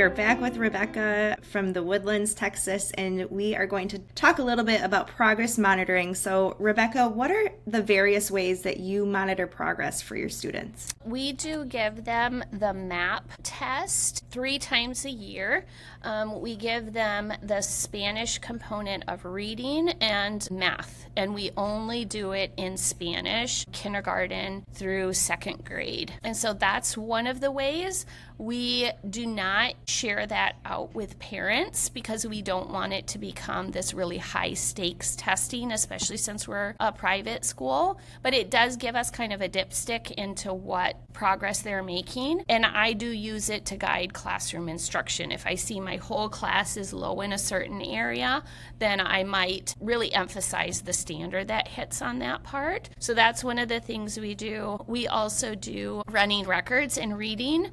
We're back with Rebecca from the Woodlands, Texas, and we are going to talk a little bit about progress monitoring. So, Rebecca, what are the various ways that you monitor progress for your students? We do give them the MAP test 3 times a year. We give them the Spanish component of reading and math, and we only do it in Spanish, kindergarten through 2nd grade. And so that's one of the ways. We do not share that out with parents because we don't want it to become this really high stakes testing, especially since we're a private school. But it does give us kind of a dipstick into what progress they're making. And I do use it to guide classroom instruction. If I see my whole class is low in a certain area, then I might really emphasize the standard that hits on that part. So that's one of the things we do. We also do running records and reading,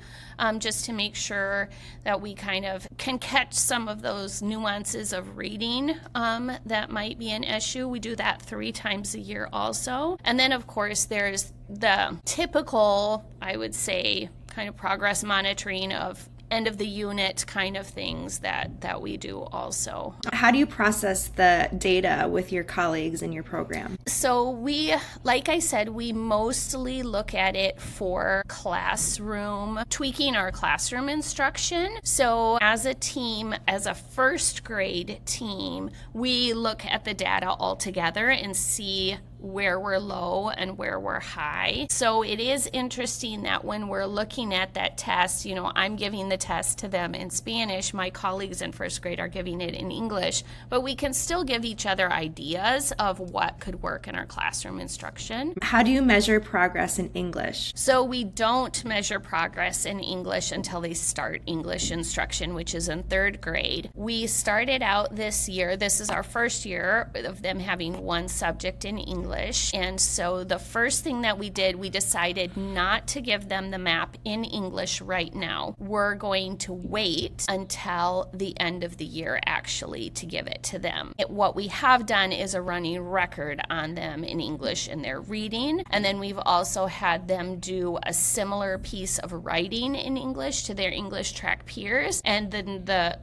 just to make sure that we kind of can catch some of those nuances of reading that might be an issue. We do that 3 times a year also. And then, of course, there's the typical, I would say, kind of progress monitoring of end of the unit kind of things that we do also. How do you process the data with your colleagues in your program? So we, like I said, we mostly look at it for classroom, tweaking our classroom instruction. So as a team, as a 1st grade team, we look at the data all together and see where we're low and where we're high. So it is interesting that when we're looking at that test, I'm giving the test to them in Spanish, my colleagues in 1st grade are giving it in English, but we can still give each other ideas of what could work in our classroom instruction. How do you measure progress in English? So we don't measure progress in English until they start English instruction, which is in 3rd grade. We started out this year, this is our 1st year of them having one subject in English. And so the first thing that we did, we decided not to give them the map in English right now. We're going to wait until the end of the year actually to give it to them. What we have done is a running record on them in English in their reading. And then we've also had them do a similar piece of writing in English to their English track peers. And then the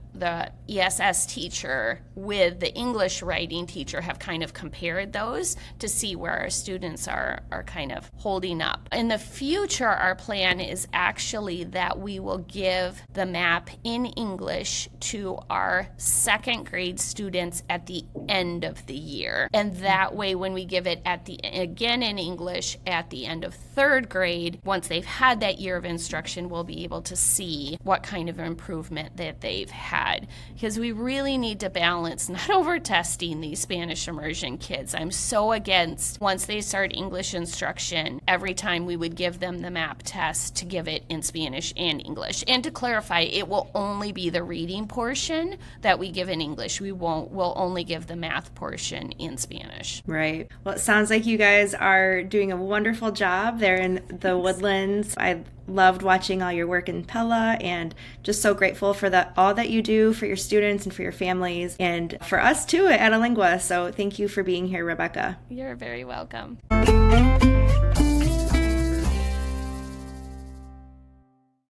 ESS teacher with the English writing teacher have kind of compared those to see where our students are kind of holding up. In the future, our plan is actually that we will give the map in English to our 2nd grade students at the end of the year. And that way, when we give it again in English at the end of 3rd grade, once they've had that year of instruction, we'll be able to see what kind of improvement that they've had. Because we really need to balance not over testing these Spanish immersion kids. I'm so against once they start English instruction, every time we would give them the MAP test to give it in Spanish and English. And to clarify, it will only be the reading portion that we give in English. We'll only give the math portion in Spanish. Right. Well, it sounds like you guys are doing a wonderful job there in the Woodlands. I loved watching all your work in Pella and just so grateful for all that you do for your students and for your families and for us too at Lingua. So thank you for being here, Rebecca. You're very welcome.